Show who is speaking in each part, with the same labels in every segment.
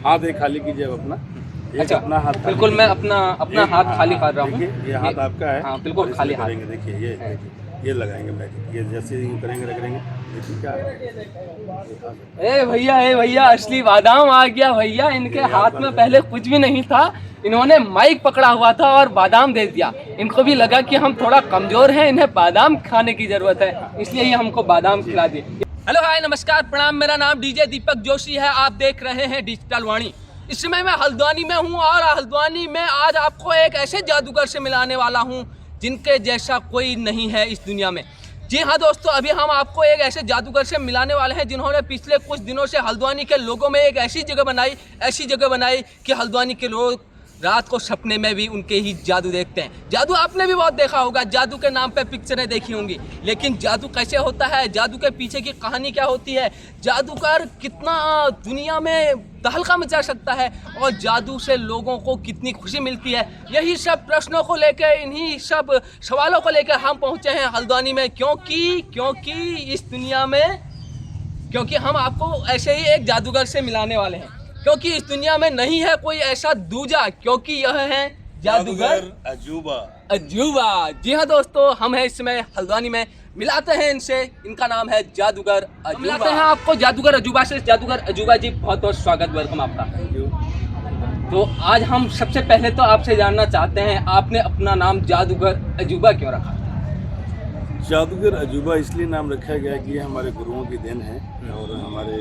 Speaker 1: हाथ एक खाली कीजिए अब अपना।
Speaker 2: अच्छा,
Speaker 1: अपना हाथ
Speaker 2: बिल्कुल मैं अपना हाथ खाली कर रहा हूँ।
Speaker 1: ये हाथ आपका है।
Speaker 2: हाँ बिल्कुल खाली हाथ।
Speaker 1: देखिए ये लगाएंगे मैजिक, ये जैसे यूँ करेंगे रगड़ेंगे, देखिए क्या है।
Speaker 2: ए भैया असली बादाम आ गया भैया। इनके हाथ में पहले कुछ भी नहीं था, इन्होंने माइक पकड़ा हुआ था और बादाम दे दिया। इनको भी लगा कि हम थोड़ा कमजोर हैं, इन्हें बादाम खाने की जरूरत है, इसलिए ये हमको बादाम खिला दिए। हेलो हाय नमस्कार प्रणाम, मेरा नाम डीजे दीपक जोशी है। आप देख रहे हैं डिजिटल वाणी। इस समय मैं हल्द्वानी में हूँ और हल्द्वानी में आज आपको एक ऐसे जादूगर से मिलाने वाला हूँ जिनके जैसा कोई नहीं है इस दुनिया में। जी हाँ दोस्तों, अभी हम आपको एक ऐसे जादूगर से मिलाने वाले हैं जिन्होंने पिछले कुछ दिनों से हल्द्वानी के लोगों में एक ऐसी जगह बनाई कि हल्द्वानी के लोग रात को सपने में भी उनके ही जादू देखते हैं। जादू आपने भी बहुत देखा होगा, जादू के नाम पे पिक्चरें देखी होंगी, लेकिन जादू कैसे होता है, जादू के पीछे की कहानी क्या होती है, जादूगर कितना दुनिया में तहलका मचा सकता है और जादू से लोगों को कितनी खुशी मिलती है, यही सब प्रश्नों को लेकर, इन्हीं सब सवालों को लेकर हम पहुंचे हैं हल्द्वानी में। क्योंकि इस दुनिया में हम आपको ऐसे ही एक जादूगर से मिलाने वाले हैं, क्योंकि इस दुनिया में नहीं है कोई ऐसा दूजा, क्योंकि यह है जादूगर अजूबा। जी हाँ दोस्तों, हम हैं इस समय हल्द्वानी में, मिलाते हैं इनसे। इनका नाम है जादूगर अजूबा। मिलाते हैं आपको जादूगर अजूबा से। जादूगर अजूबा जी, बहुत बहुत स्वागत, वेलकम आपका। तो आज हम सबसे पहले तो आपसे जानना चाहते हैं, आपने अपना नाम जादूगर अजूबा क्यों रखा?
Speaker 1: जादूगर अजूबा इसलिए नाम रखा गया कि ये हमारे गुरुओं की देन है और हमारे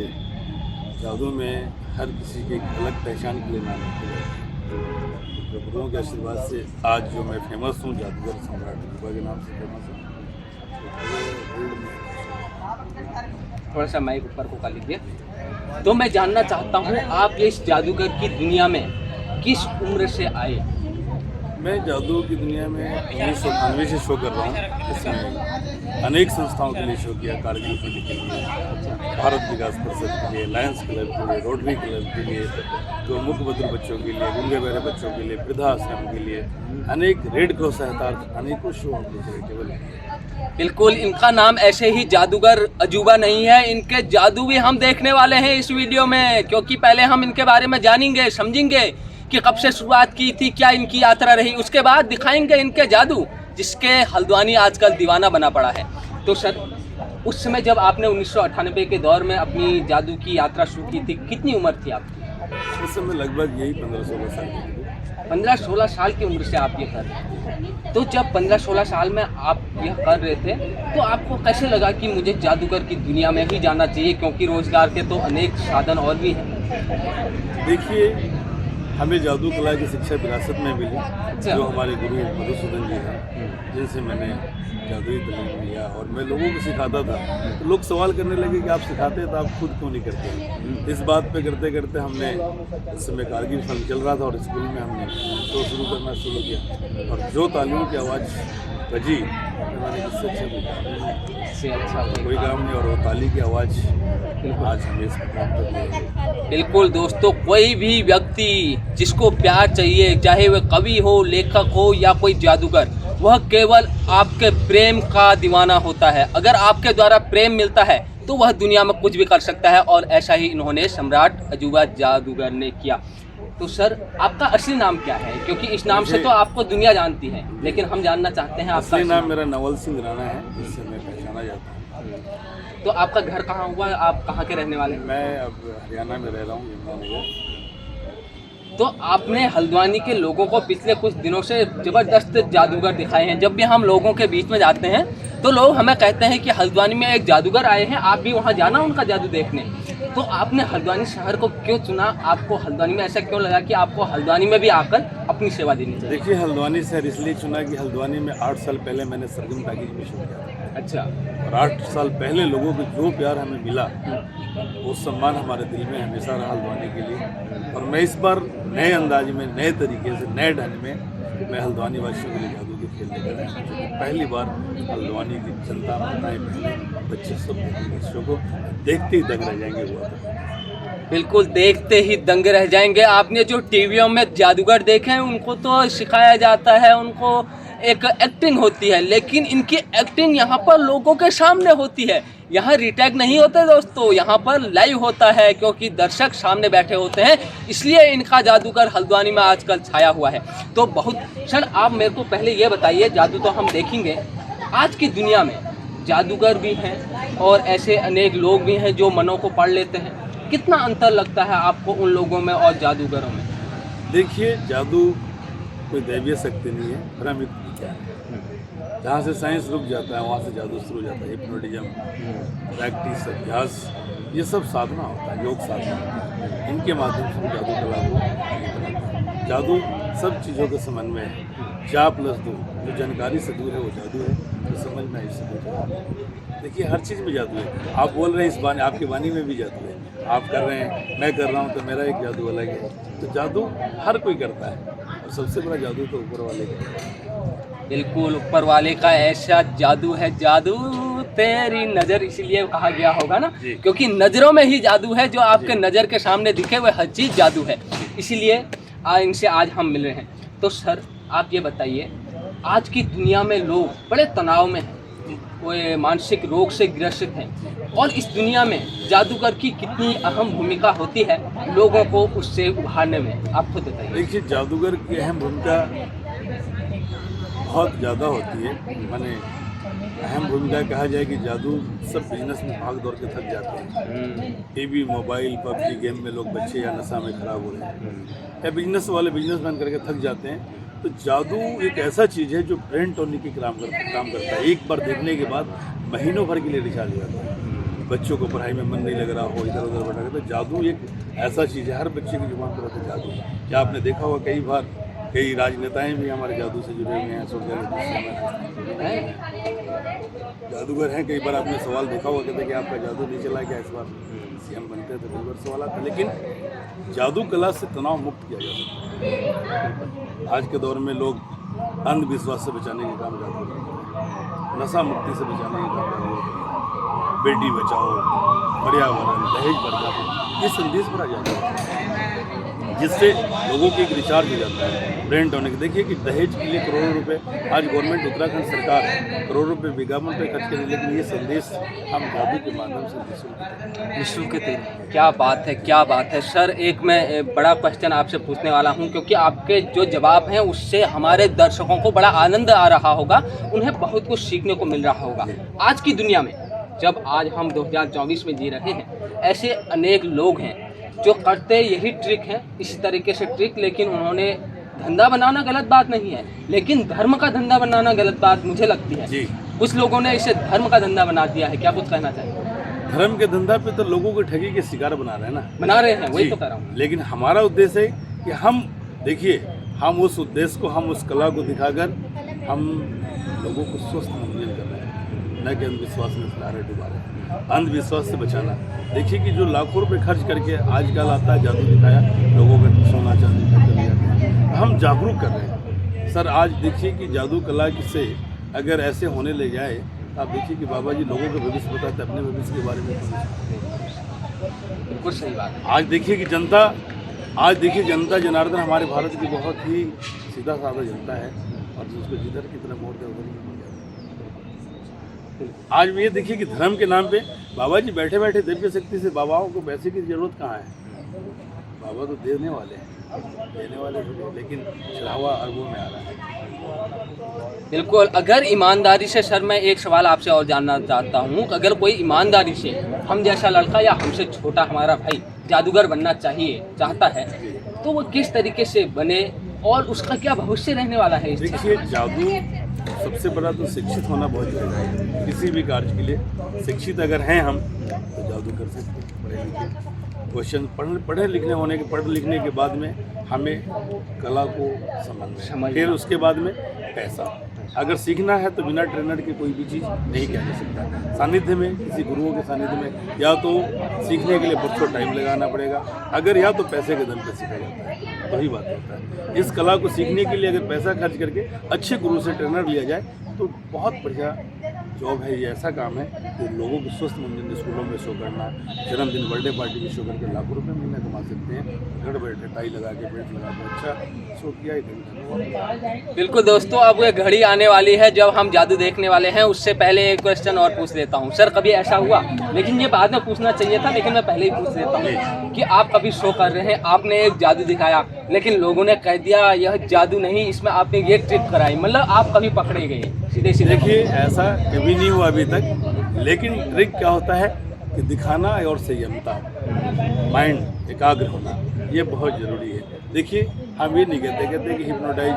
Speaker 1: जादू में हर किसी की एक अलग पहचान के लिए नाम रखे गए हैं। तो गुरुओं के आशीर्वाद से आज जो मैं फेमस हूँ, जादूगर सम्राट अजूबा के नाम से फेमस हूँ।
Speaker 2: थोड़ा सा माइक ऊपर को कर लीजिए। तो मैं जानना चाहता हूँ, आप इस जादूगर की दुनिया में किस उम्र से आए?
Speaker 1: मैं जादू की दुनिया में 1998 से शो कर रहा हूँ। इसमें अनेक संस्थाओं के लिए शो किया, कारगिल के लिए, भारत विकास परिषद के लिए, लायंस क्लब के लिए, रोटरी क्लब के लिए, तो मुख्यबधिर बच्चों के लिए, गूंगे बहरे बच्चों के लिए, वृद्धाश्रम के लिए, अनेक रेड क्रॉस सहायता, अनेकों शो हम केवल।
Speaker 2: बिल्कुल, इनका नाम ऐसे ही जादूगर अजूबा नहीं है, इनके जादू भी हम देखने वाले हैं इस वीडियो में, क्योंकि पहले हम इनके बारे में जानेंगे, समझेंगे कि कब से शुरुआत की थी, क्या इनकी यात्रा रही, उसके बाद दिखाएंगे इनके जादू जिसके हल्द्वानी आजकल दीवाना बना पड़ा है। तो सर, उस समय जब आपने 1998 के दौर में अपनी जादू की यात्रा शुरू की थी, कितनी उम्र थी आपकी?
Speaker 1: उस समय लगभग यही 15-16 साल की।
Speaker 2: 15-16 साल की उम्र से आप ये कर रहे थे। तो जब 15-16 साल में आप यह कर रहे थे, तो आपको कैसे लगा कि मुझे जादूगर की दुनिया में ही जाना चाहिए, क्योंकि रोजगार के तो अनेक साधन और भी हैं?
Speaker 1: देखिए, हमें जादू कला की शिक्षा विरासत में मिली, जो हमारे गुरु मधुसूदन जी हैं, जिनसे मैंने जादुई तालीम लिया और मैं लोगों को सिखाता था। तो लोग सवाल करने लगे कि आप सिखाते हैं तो आप खुद क्यों नहीं करते? इस बात पे करते करते हमने, इस समय कारगिल फंड चल रहा था और स्कूल में हमने शो शुरू करना शुरू किया, और जो तालियों की आवाज़ बजी, मैंने इससे अच्छा कोई काम नहीं, और वो ताली की आवाज़ आज हमें इस काम पर।
Speaker 2: बिल्कुल दोस्तों, कोई भी व्यक्ति जिसको प्यार चाहिए, चाहे वह कवि हो, लेखक हो या कोई जादूगर, वह केवल आपके प्रेम का दीवाना होता है। अगर आपके द्वारा प्रेम मिलता है तो वह दुनिया में कुछ भी कर सकता है, और ऐसा ही इन्होंने सम्राट अजूबा जादूगर ने किया। तो सर, आपका असली नाम क्या है? क्योंकि इस नाम से तो आपको दुनिया जानती है, लेकिन हम जानना चाहते हैं आपका
Speaker 1: असली नाम। मेरा नवल सिंह राणा है, जिससे मैं पहचाना जाता हूँ।
Speaker 2: तो आपका घर कहाँ हुआ? आप कहाँ के रहने वाले हैं?
Speaker 1: मैं अब हरियाणा में रह रहा हूँ, यमुनानगर।
Speaker 2: तो आपने हल्द्वानी के लोगों को पिछले कुछ दिनों से ज़बरदस्त जादूगर दिखाए हैं। जब भी हम लोगों के बीच में जाते हैं तो लोग हमें कहते हैं कि हल्द्वानी में एक जादूगर आए हैं, आप भी वहाँ जाना उनका जादू देखने। तो आपने हल्द्वानी शहर को क्यों चुना? आपको हल्द्वानी में ऐसा क्यों लगा कि आपको हल्द्वानी में भी आकर अपनी सेवा देनी चाहिए?
Speaker 1: देखिए, हल्द्वानी शहर इसलिए चुना कि हल्द्वानी में 8 साल पहले मैंने सरगम पैकेज में शो किया था।
Speaker 2: अच्छा।
Speaker 1: और 8 साल पहले लोगों को जो प्यार हमें मिला, वो सम्मान हमारे दिल में हमेशा रहा हल्द्वानी के लिए। और मैं इस बार नए अंदाज में, नए तरीके से, नए ढंग में मैं हल्द्वानी वासियों के लिए जादू के खेल लेकर आया हूँ। पहली बार हल्द्वानी की जनता, माताएं, बहनें, बच्चे सब इस शो को देखते ही दंग रह जाएंगे। हुआ था
Speaker 2: बिल्कुल, देखते ही दंग रह जाएंगे। आपने जो टीवियों में जादूगर देखे हैं, उनको तो सिखाया जाता है, उनको एक एक्टिंग होती है, लेकिन इनकी एक्टिंग यहाँ पर लोगों के सामने होती है। यहाँ रीटेक नहीं होते दोस्तों, यहाँ पर लाइव होता है, क्योंकि दर्शक सामने बैठे होते हैं, इसलिए इनका जादूगर हल्द्वानी में आजकल छाया हुआ है। तो बहुत सर, आप मेरे को पहले ये बताइए, जादू तो हम देखेंगे, आज की दुनिया में जादूगर भी हैं और ऐसे अनेक लोग भी हैं जो मनों को पढ़ लेते हैं। कितना अंतर लगता है आपको उन लोगों में और जादूगरों में?
Speaker 1: देखिए, जादू कोई दैवीय शक्ति नहीं है, भ्रमित विज्ञान है। जहाँ से साइंस रुक जाता है वहाँ से जादू शुरू हो जाता है। हिप्नोटिज्म, प्रैक्टिस, अभ्यास, ये सब साधना होता है, योग साधना होता है। इनके माध्यम से जादू कला को आगे बढ़ाता है। जादू सब चीज़ों के समन्वय है। 4+2 जो जानकारी से दूर है वो जादू है, जो समझना इससे दूर। देखिए, हर चीज़ में जादू है। आप बोल रहे हैं इस बानी, आपकी वाणी में भी जादू है। आप कर रहे हैं, मैं कर रहा हूँ, तो मेरा एक जादू अलग है। तो जादू हर कोई करता है, और सबसे बड़ा जादू तो ऊपर वाले का है।
Speaker 2: बिल्कुल, ऊपर वाले का ऐसा जादू है, जादू तेरी नज़र, इसीलिए कहा गया होगा ना, क्योंकि नज़रों में ही जादू है। जो आपके नज़र के सामने दिखे वो हर चीज़ जादू है, इसीलिए इनसे आज हम मिल रहे हैं। तो सर, आप ये बताइए, आज की दुनिया में लोग बड़े तनाव में हैं, वो मानसिक रोग से ग्रसित हैं, और इस दुनिया में जादूगर की कितनी अहम भूमिका होती है लोगों को उससे उभारने में, आप खुद बताइए।
Speaker 1: देखिए, जादूगर की अहम भूमिका बहुत ज़्यादा होती है। माने अहम भूमिका कहा जाए कि जादू सब बिजनेस में भाग दौड़ के थक जाते हैं। टीवी, मोबाइल, पबजी गेम में लोग बच्चे या नशा में खराब हो रहे हैं, या बिजनेस वाले बिजनेसमैन करके थक जाते हैं। तो जादू एक ऐसा चीज़ है जो ब्रेन टोनिंग की काम करता है। एक बार देखने के बाद महीनों भर के लिए रिचार्ज हो जाता है। बच्चों को पढ़ाई में मन नहीं लग रहा हो, इधर उधर भटक, तो जादू एक ऐसा चीज़ है, हर बच्चे की जुबान पर होता है जादू। क्या आपने देखा होगा, कई बार कई राजनेताएं भी हमारे जादू से जुड़े हुए हैं, सोशल जादूगर हैं। कई बार आपने सवाल देखा होगा, कहते कि आपका जादू नहीं चला क्या इस बार सीएम बनते हैं, तो कई बार सवाल आता है। लेकिन जादू कला से तनाव मुक्त किया जा सकता है। आज के दौर में लोग अंधविश्वास से बचाने के काम जादू करते हैं, नशा मुक्ति से बचाने के काम जादू करते हैं, बेटी बचाओ, पर्यावरण, दहेज बचाओ, ये संदेश भरा जाता है, जिससे लोगों की एक रिचार्ज हो जाता है, ब्रेन टोनिंग। देखिए कि दहेज के लिए करोड़ों रुपए आज गवर्नमेंट, उत्तराखंड सरकार करोड़ों रुपए विज्ञापन पे खर्च करें, लेकिन ये संदेश हम जादू के माध्यम से
Speaker 2: निःशुल्क देते हैं। क्या बात है, क्या बात है सर। एक मैं बड़ा क्वेश्चन आपसे पूछने वाला हूँ, क्योंकि आपके जो जवाब हैं उससे हमारे दर्शकों को बड़ा आनंद आ रहा होगा, उन्हें बहुत कुछ सीखने को मिल रहा होगा। आज की दुनिया में, जब आज हम 2024 में जी रहे हैं, ऐसे अनेक लोग हैं जो करते यही ट्रिक हैं, इसी तरीके से ट्रिक, लेकिन उन्होंने धंधा बनाना गलत बात नहीं है, लेकिन धर्म का धंधा बनाना गलत बात मुझे लगती है। कुछ लोगों ने इसे धर्म का धंधा बना दिया है, क्या कुछ कहना चाहिए?
Speaker 1: धर्म के धंधा पे तो लोगों को ठगी के शिकार बना रहे हैं ना,
Speaker 2: बना रहे हैं, वही तो कह रहा हूँ।
Speaker 1: लेकिन हमारा उद्देश्य है कि हम देखिए, हम उस उद्देश्य को, हम उस कला को दिखाकर हम लोगों को स्वस्थ मंजिल कर रहे हैं, न कि अंधविश्वास में फैला रहे, डुबा रहे हैं। अंधविश्वास से बचाना। देखिए कि जो लाखों रुपए खर्च करके आजकल आता है, जादू दिखाया, लोगों का सोना चांदी खर्च कर दिया, हम जागरूक कर रहे हैं। सर, आज देखिए कि जादू कला से अगर ऐसे होने ले जाए, आप देखिए कि बाबा जी लोगों का भविष्य बताते, अपने भविष्य के बारे में
Speaker 2: बिल्कुल सही बात।
Speaker 1: आज देखिए कि जनता जनार्दन हमारे भारत की बहुत ही सीधा साधा जनता है, और जिसको जिधर की तरफ मोड़ दे उधर ही मोड़ जाता है। आज भी ये देखिए कि धर्म के नाम पे बाबा जी बैठे बैठे दिव्य शक्ति से, बाबाओं को पैसे की जरूरत कहाँ है? बाबा तो देने वाले हैं, लेकिन चढ़ावा अरबों में आ रहा है।
Speaker 2: बिल्कुल। अगर ईमानदारी से, सर मैं एक सवाल आपसे और जानना चाहता हूँ, अगर कोई ईमानदारी से हम जैसा लड़का या हमसे छोटा हमारा भाई जादूगर बनना चाहता है, तो वो किस तरीके से बने और उसका क्या भविष्य रहने वाला है?
Speaker 1: देखिए, जादू सबसे बड़ा तो शिक्षित होना बहुत जरूरी है। किसी भी कार्य के लिए शिक्षित अगर हैं हम, तो जादू कर सकते हैं। पढ़े लिखे क्वेश्चन पढ़े लिखने के बाद में हमें कला को समझना, फिर उसके बाद में पैसा। अगर सीखना है तो बिना ट्रेनर के कोई भी चीज़ नहीं किया जा सकता। सानिध्य में, किसी गुरुओं के सानिध्य में, या तो सीखने के लिए बहुत टाइम लगाना पड़ेगा, अगर या तो पैसे के दम पे सीखा जाता है, वही बात होता है। इस कला को सीखने के लिए अगर पैसा खर्च करके अच्छे गुरु से ट्रेनर लिया जाए तो बहुत बढ़िया जॉब है। ये ऐसा काम है कि लोगों को स्वस्थ मंजिल स्कूलों में शो करना, जन्मदिन, बर्थडे पार्टी में शो करके लाखों रुपये महीने कमा सकते हैं। घर बैठे टाई लगा के बेल्ट लगा के अच्छा शो किया, 1 घंटा।
Speaker 2: बिल्कुल दोस्तों, अब ये घड़ी आने वाली है जब हम जादू देखने वाले हैं। उससे पहले एक क्वेश्चन और पूछ लेता हूँ सर, कभी ऐसा हुआ, लेकिन ये बाद में पूछना चाहिए था, लेकिन मैं पहले ही पूछ लेता हूँ कि आप कभी शो कर रहे हैं, आपने एक जादू दिखाया, लेकिन लोगों ने कह दिया यह जादू नहीं, इसमें आपने ये ट्रिक कराई, मतलब आप कभी पकड़े गए सीधे सीधे?
Speaker 1: देखिए ऐसा कभी नहीं हुआ अभी तक, लेकिन ट्रिक क्या होता है कि दिखाना और संयमता, माइंड एकाग्र होना, ये बहुत ज़रूरी है। देखिए हम ये नहीं कहते कि हिप्नोटाइज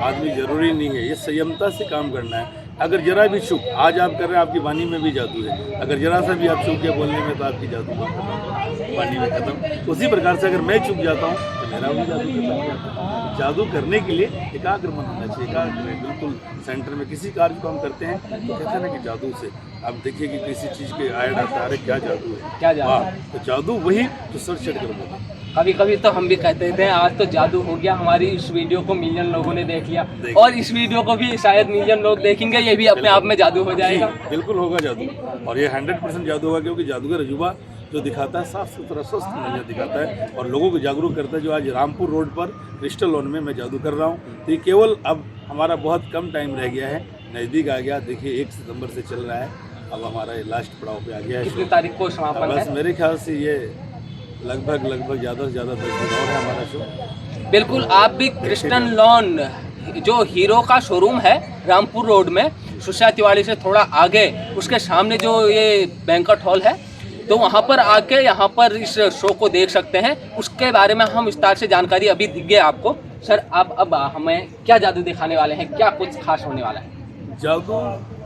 Speaker 1: आदमी ज़रूरी नहीं है, ये संयमता से काम करना है। अगर जरा भी चूक आज आप कर रहे हैं, आपकी वाणी में भी जादू है। अगर जरा सा भी आप चूक गए बोलने में तो आपकी जादू खत्म, वाणी में खत्म। उसी प्रकार से अगर मैं चूक जाता हूँ तो मेरा भी जादू खत्म हो जाता है। जादू करने के लिए एकाग्र मन होना चाहिए, एकाग्र बिल्कुल सेंटर में। किसी कार्य को हम करते हैं तो कहते हैं ना कि जादू से आप देखिए कि किसी चीज़ के ऐड आता है, अरे क्या जादू है,
Speaker 2: क्या जादू?
Speaker 1: हाँ, तो जादू वही जो सर चढ़ कर बोला।
Speaker 2: कभी कभी तो हम भी कहते थे आज तो जादू हो गया, हमारी इस वीडियो को मिलियन लोगों ने देख लिया, और इस वीडियो को भी शायद मिलियन लोग देखेंगे, ये भी अपने आप में जादू हो जाएगा।
Speaker 1: बिल्कुल होगा जादू, और ये 100% जादू होगा, क्योंकि जादूगर अजूबा जो दिखाता है साफ सुथरा स्वस्थ नजर दिखाता है और लोगों को जागरूक करता है। जो आज रामपुर रोड पर क्रिस्टल लॉन में मैं जादू कर रहा हूँ, तो ये केवल अब हमारा बहुत कम टाइम रह गया है, नज़दीक आ गया। देखिए 1 सितंबर से चल रहा है, अब हमारा ये लास्ट पड़ाव पे आ गया है।
Speaker 2: कितनी तारीख को समापन
Speaker 1: बस
Speaker 2: है?
Speaker 1: मेरे ख्याल से ये लगभग ज़्यादा से ज़्यादा 10 दिन और है हमारा शो।
Speaker 2: बिल्कुल, आप भी क्रिस्टन लॉन जो हीरो का शोरूम है रामपुर रोड में, सुषा तिवारी से थोड़ा आगे, उसके सामने जो ये बैंक्वेट हॉल है, तो वहाँ पर आके यहाँ पर इस शो को देख सकते हैं। उसके बारे में हम विस्तार से जानकारी अभी देंगे आपको। सर आप अब हमें क्या जादू दिखाने वाले हैं, क्या कुछ खास होने वाला है?
Speaker 1: जादू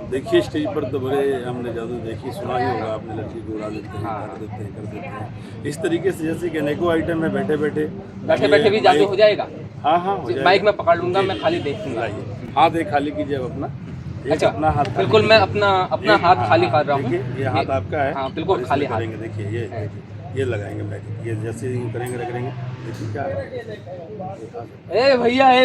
Speaker 1: देखिए स्टेज पर तो बड़े हमने जादू देखी, सुना ही होगा आपने, लड़की को उड़ा देते हैं, कर देते हैं। इस तरीके से जैसे कि अनेकों आइटम में बैठे बैठे
Speaker 2: भी जादू हो जाएगा?
Speaker 1: हाँ हो जाएगा।
Speaker 2: माइक में पकड़ लूंगा, मैं खाली देखूंगा।
Speaker 1: हाथ एक खाली कीजिए अब अपना।
Speaker 2: अच्छा,
Speaker 1: अपना हाथ
Speaker 2: बिल्कुल, मैं अपना हाथ खाली कर रहा हूँ।
Speaker 1: ये हाथ आपका है।
Speaker 2: हाँ बिल्कुल खाली हाथ।
Speaker 1: देखिए ये लगाएंगे मैजिक, ये जैसे यूँ करेंगे रगड़ेंगे, देखिए क्या है।
Speaker 2: ए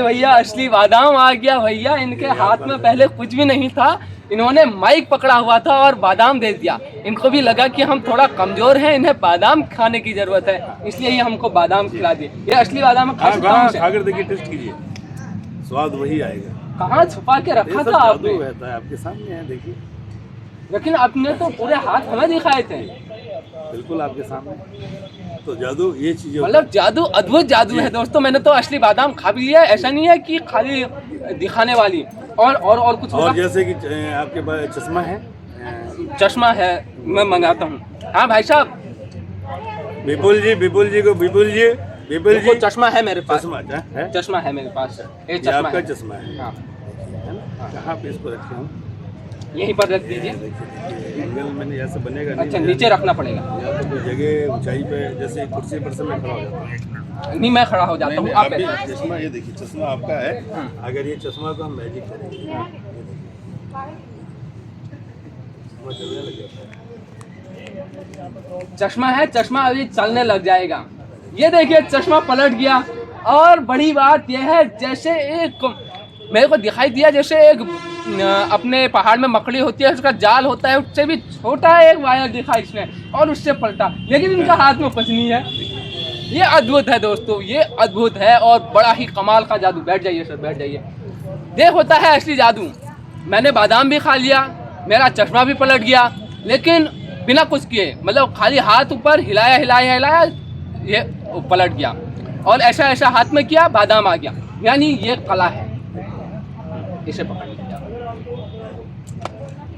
Speaker 2: भैया असली बादाम आ गया भैया। इनके हाथ में पहले कुछ भी नहीं था, इन्होंने माइक पकड़ा हुआ था और बादाम दे दिया। इनको भी लगा कि हम थोड़ा कमजोर हैं, इन्हें बादाम खाने की जरूरत है, इसलिए ये हमको बादाम खिला दिए। ये असली बादाम
Speaker 1: खाकर देखिए, टेस्ट कीजिए, स्वाद वही आएगा।
Speaker 2: कहाँ छुपा के रखा था आपने?
Speaker 1: रहता है आपके सामने है, देखिए।
Speaker 2: लेकिन आपने तो पूरे हाथ हमें दिखाए थे।
Speaker 1: बिल्कुल आपके सामने। तो जादू ये चीजें,
Speaker 2: मतलब जादू, अद्भुत जादू है दोस्तों। मैंने तो असली बादाम खा भी लिया, ऐसा नहीं है कि खाली दिखाने वाली। और कुछ
Speaker 1: और जैसे कि आपके पास चश्मा है?
Speaker 2: चश्मा है, मैं मंगाता हूँ। हाँ भाई साहब।
Speaker 1: विपुल जी
Speaker 2: चश्मा है मेरे पास।
Speaker 1: चश्मा
Speaker 2: है मेरे पास।
Speaker 1: ये आपका चश्मा है।
Speaker 2: हाँ।
Speaker 1: कहाँ पे इसको रखे हम?
Speaker 2: यहीं पर रख दीजिए।
Speaker 1: एंगल में नहीं, ऐसे बनेगा नहीं।
Speaker 2: अच्छा, नीचे रखना पड़ेगा
Speaker 1: या तो कोई जगह ऊंचाई पे, जैसे कुर्सी पर से मैं खड़ा हो जाता हूँ।
Speaker 2: नहीं, मैं खड़ा हो जाता हूँ। आप
Speaker 1: चश्मा, ये देखिए चश्मा आपका है। अगर ये चश्मा को हम मैजिक करेंगे,
Speaker 2: चश्मा है, चश्मा अभी चलने लग जाएगा। ये देखिए चश्मा पलट गया। और बड़ी बात यह है, जैसे एक मेरे को दिखाई दिया जैसे एक अपने पहाड़ में मकड़ी होती है, उसका जाल होता है, उससे भी छोटा एक वायर दिखा इसने और उससे पलटा, लेकिन इनका हाथ में कुछ नहीं है। ये अद्भुत है दोस्तों, ये अद्भुत है और बड़ा ही कमाल का जादू। बैठ जाइए सर, बैठ जाइए। ये होता है असली जादू। मैंने बादाम भी खा लिया, मेरा चश्मा भी पलट गया, लेकिन बिना कुछ किए, मतलब खाली हाथ ऊपर हिलाया, ये पलट गया। और ऐसा हाथ में किया, बादाम आ गया। यानी ये कला है, इसे पकड़ लिया।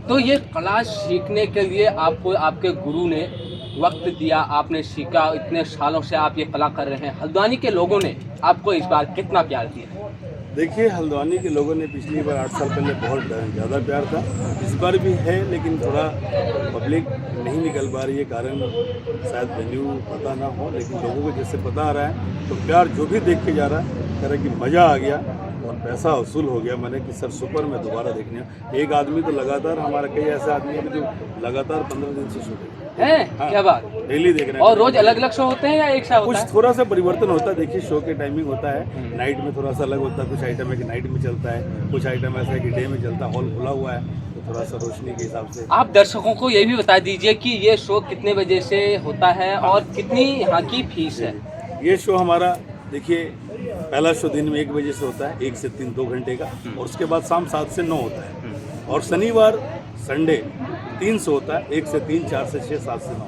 Speaker 2: तो ये कला सीखने के लिए आपको आपके गुरु ने वक्त दिया, आपने सीखा, इतने सालों से आप ये कला कर रहे हैं। हल्द्वानी के लोगों ने आपको इस बार कितना प्यार दिया?
Speaker 1: देखिए हल्द्वानी के लोगों ने पिछली बार 8 साल पहले बहुत ज़्यादा प्यार था, इस बार भी है, लेकिन थोड़ा पब्लिक नहीं निकल पा रही है। कारण शायद वेन्यू पता ना हो, लेकिन लोगों को जैसे पता आ रहा है तो प्यार जो भी देख के जा रहा है, कह रहा है कि मज़ा आ गया और पैसा वसूल हो गया। मैंने कि सर सुपर में दोबारा देखने। एक आदमी तो लगातार, हमारा कई ऐसे आदमी हैं जो लगातार 15 दिन से शूट
Speaker 2: है। हाँ, क्या बात,
Speaker 1: डेली देख रहे हैं।
Speaker 2: और रोज अलग अलग शो होते हैं या एक साथ?
Speaker 1: कुछ थोड़ा सा परिवर्तन होता है। देखिए शो के टाइमिंग होता है, नाइट में थोड़ा सा अलग होता है। कुछ आइटम है कि नाइट में चलता है, कुछ आइटम ऐसा है कि डे में चलता है। हॉल खुला हुआ है तो थोड़ा सा रोशनी के हिसाब से।
Speaker 2: आप दर्शकों को ये भी बता दीजिए कि ये शो कितने बजे से होता है और कितनी यहाँ की फीस है?
Speaker 1: ये शो हमारा देखिए पहला शो दिन में 1 बजे से होता है, 1 से 3 2 घंटे का, और उसके बाद शाम 7 से 9 होता है, और शनिवार संडे 3 शो होता है, 1 से 3, 4 से 6, 7 से 9,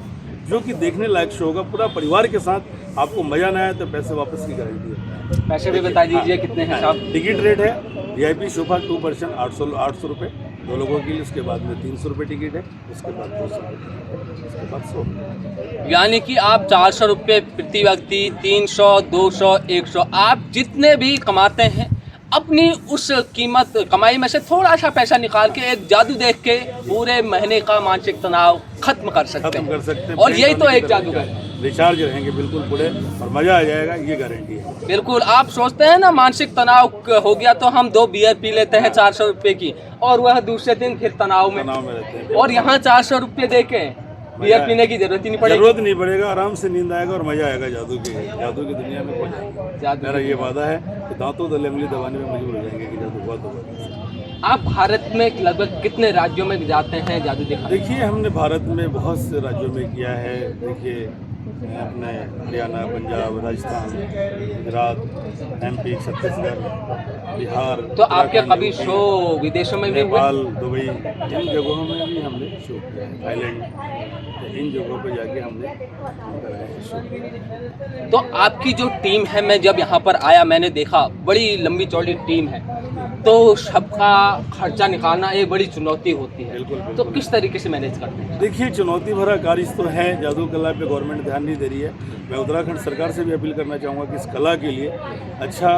Speaker 1: जो कि देखने लायक शो होगा। पूरा परिवार के साथ आपको मजा ना आए तो पैसे वापस की गारंटी है।
Speaker 2: पैसे भी बता दीजिए कितने हैं साहब?
Speaker 1: टिकट रेट है VIP सोफा 2 पर्सन 800 रुपये 2 लोगों के लिए, उसके बाद में 300 रुपये टिकट है, उसके बाद 200 रुपये, उसके बाद 100।
Speaker 2: यानी कि आप 400 रुपये प्रति व्यक्ति, 300, 200, 100, आप जितने भी कमाते हैं अपनी उस कीमत कमाई में से थोड़ा सा पैसा निकाल के एक जादू देख के पूरे महीने का मानसिक तनाव खत्म कर सकते हैं। और यही तो एक जादूगर है।
Speaker 1: रिचार्ज रहेंगे बिल्कुल पूरे और मजा आ जाएगा, ये गारंटी है।
Speaker 2: बिल्कुल। आप सोचते हैं ना मानसिक तनाव हो गया तो हम 2 बियर पी लेते हैं 400 रुपये की, और वह दूसरे दिन फिर तनाव में रहते हैं। और यहाँ 400 रुपये दे के बियर पीने की जरूरत ही नहीं पड़ेगी।
Speaker 1: जरूरत नहीं पड़ेगा, आराम से नींद आएगा और मजा आएगा। जादू की दुनिया में खो जाएगा। मेरा ये वादा है कि दांतों तले उंगली दबाने में मजबूर हो जाएंगे कि जादू हुआ तो।
Speaker 2: आप भारत में लगभग कितने राज्यों में जाते हैं जादू दिखाने?
Speaker 1: देखिए हमने भारत में बहुत से राज्यों में किया है। देखिए अपने हरियाणा, पंजाब, राजस्थान, गुजरात, MP, छत्तीसगढ़, बिहार।
Speaker 2: तो आपके कभी शो विदेशों में भी हुए?
Speaker 1: नेपाल, दुबई, इन जगहों में भी हमने शो किया है। थाईलैंड, इन जगहों पे जाके हमने कराया है शो।
Speaker 2: तो आपकी जो टीम है, मैं जब यहाँ पर आया मैंने देखा बड़ी लंबी चौड़ी टीम है, तो सबका खर्चा निकालना एक बड़ी चुनौती होती है।
Speaker 1: बिल्कुल।
Speaker 2: तो किस तरीके से मैनेज करते हैं?
Speaker 1: देखिए चुनौती भरा कार्य तो है, जादू कला पे गवर्नमेंट ध्यान नहीं दे रही है। मैं उत्तराखंड सरकार से भी अपील करना चाहूँगा कि इस कला के लिए अच्छा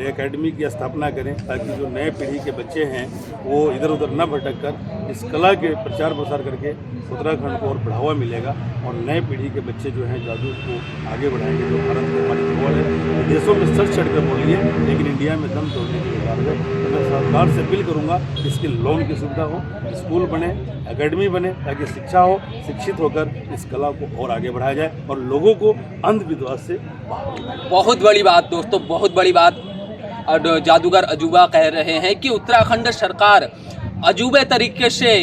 Speaker 1: एकेडमी की स्थापना करें, ताकि जो नए पीढ़ी के बच्चे हैं वो इधर उधर न भटक कर इस कला के प्रचार प्रसार करके उत्तराखंड को और बढ़ावा मिलेगा, और नए पीढ़ी के बच्चे जो हैं जादू को आगे बढ़ाएंगे। जो भारत की हमारी धरोहर है, देशों में सच चढ़ कर बोलिए, लेकिन इंडिया में दम तोड़ने की बात है। तो मैं सरकार से अपील करूँगा कि इसकी लोन की सुविधा हो, स्कूल बने, एकेडमी बने, ताकि शिक्षा हो, शिक्षित होकर इस कला को और आगे बढ़ाया जाए और लोगों को अंधविश्वास से।
Speaker 2: बहुत बड़ी बात दोस्तों, बहुत बड़ी बात। और जादूगर अजूबा कह रहे हैं कि उत्तराखंड सरकार अजूबे तरीके से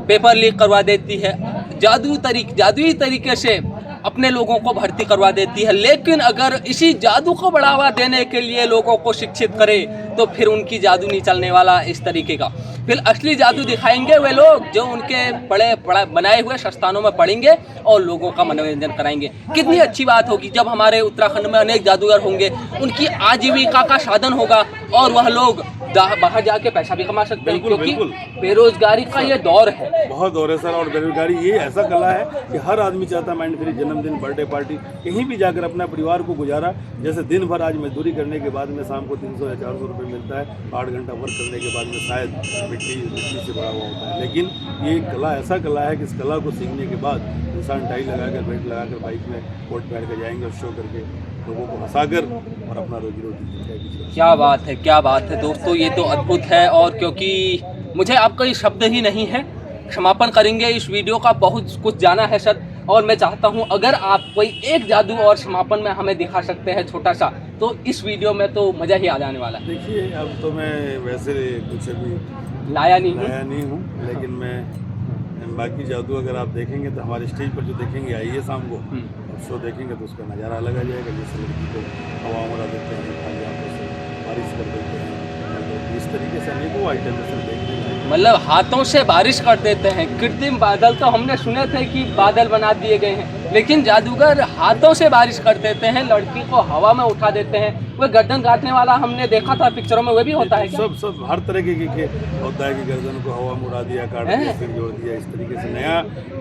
Speaker 2: पेपर लीक करवा देती है, जादुई तरीके से अपने लोगों को भर्ती करवा देती है, लेकिन अगर इसी जादू को बढ़ावा देने के लिए लोगों को शिक्षित करे तो फिर उनकी जादू नहीं चलने वाला इस तरीके का। फिर असली जादू दिखाएंगे वे लोग जो उनके बनाए हुए संस्थानों में पढ़ेंगे और लोगों का मनोरंजन कराएंगे। कितनी अच्छी बात होगी जब हमारे उत्तराखंड में अनेक जादूगर होंगे, उनकी आजीविका का साधन होगा और वह लोग बाहर जाके पैसा भी कमा सकते हैं, क्योंकि बेरोजगारी का ये दौर है।
Speaker 1: बहुत दौर है सर, और बेरोजगारी ये ऐसा कला है कि हर आदमी चाहता है माइंड फ्री, जन्मदिन, बर्थडे पार्टी, कहीं भी जाकर अपना परिवार को गुजारा। जैसे दिन भर आज मजदूरी करने के बाद में शाम को 300 या 400 रुपये मिलता है, 8 घंटा वर्क करने के बाद में शायद मिट्टी से भरा हुआ होता है। लेकिन ये कला ऐसा कला है कि इस कला को सीखने के बाद इंसान टाई लगाकर, बेल्ट लगाकर, बाइक में कोट पहन कर जाएंगे और शो करके लोगों को हंसाकर और अपना रोजी रोटी।
Speaker 2: क्या बात है, क्या बात है दोस्तों, ये तो अद्भुत है। और क्योंकि मुझे आपका ये शब्द ही नहीं है, क्षमापण करेंगे, इस वीडियो का बहुत कुछ जाना है सर, और मैं चाहता हूं अगर आप कोई एक जादू और समापन में हमें दिखा सकते हैं छोटा सा, तो इस वीडियो में तो मज़ा ही आ जाने वाला है।
Speaker 1: देखिए अब तो मैं वैसे कुछ अभी
Speaker 2: लाया नहीं हूँ,
Speaker 1: लेकिन मैं बाकी जादू अगर आप देखेंगे तो हमारे स्टेज पर जो देखेंगे, आइए शाम को शो देखेंगे तो उसका नज़ारा अलग आ जाएगा। जैसे लड़की को हवा उड़ा देते हैं, खाली आंखों से बारिश कर देते हैं, तो इस तरीके से अनेकों आइटम देखते हैं।
Speaker 2: मतलब हाथों से बारिश कर देते हैं। कृत्रिम बादल तो हमने सुने थे कि बादल बना दिए गए हैं, लेकिन जादूगर हाथों से बारिश कर देते हैं, लड़की को हवा में उठा देते हैं। वो गर्दन काटने वाला हमने देखा था पिक्चरों में, वो भी होता है क्या?
Speaker 1: सब हर तरह के होता है कि गर्दन को हवा में उड़ा दिया, काट दिया, फिर जोड़ दिया। इस तरीके से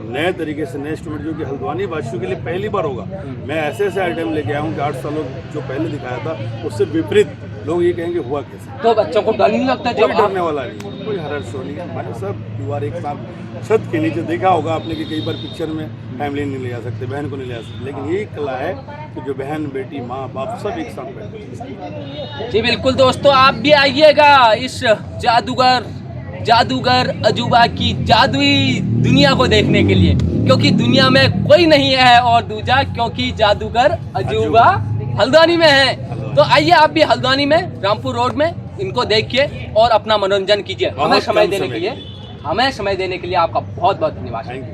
Speaker 1: नए तरीके से नए इंस्ट्रूमेंट जो कि हल्द्वानी वासियों के लिए पहली बार होगा। मैं ऐसे आइटम लेके आया हूँ कि 8 सालों जो पहले दिखाया था उससे विपरीत। लोग ये कहेंगे हुआ कैसे?
Speaker 2: तो बच्चों को डर नहीं लगता?
Speaker 1: कोई डरने वाला नहीं, कोई हरर शो नहीं है। मैंने सब दीवार एक साथ छत के नीचे देखा होगा आपने कि कई बार पिक्चर में फैमिली नहीं ले जा सकते, बहन को नहीं ले जा सकते, लेकिन यही कला है कि जो बहन, बेटी, माँ बाप सब एक साथ बैठे।
Speaker 2: जी बिल्कुल दोस्तों, आप भी आइएगा इस जादूगर अजूबा की जादुई दुनिया को देखने के लिए, क्योंकि दुनिया में कोई नहीं है और दूजा, क्योंकि जादूगर अजूबा हल्द्वानी में है। तो आइए आप भी हल्द्वानी में रामपुर रोड में इनको देखिए और अपना मनोरंजन कीजिए। हमें समय देने के लिए आपका बहुत बहुत धन्यवाद।
Speaker 1: Thank you.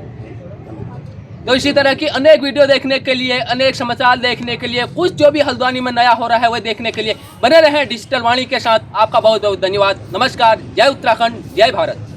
Speaker 2: तो इसी तरह की अनेक वीडियो देखने के लिए, अनेक समाचार देखने के लिए, कुछ जो भी हल्द्वानी में नया हो रहा है वह देखने के लिए बने रहें डिजिटल वाणी के साथ। आपका बहुत बहुत धन्यवाद। नमस्कार। जय उत्तराखंड, जय भारत।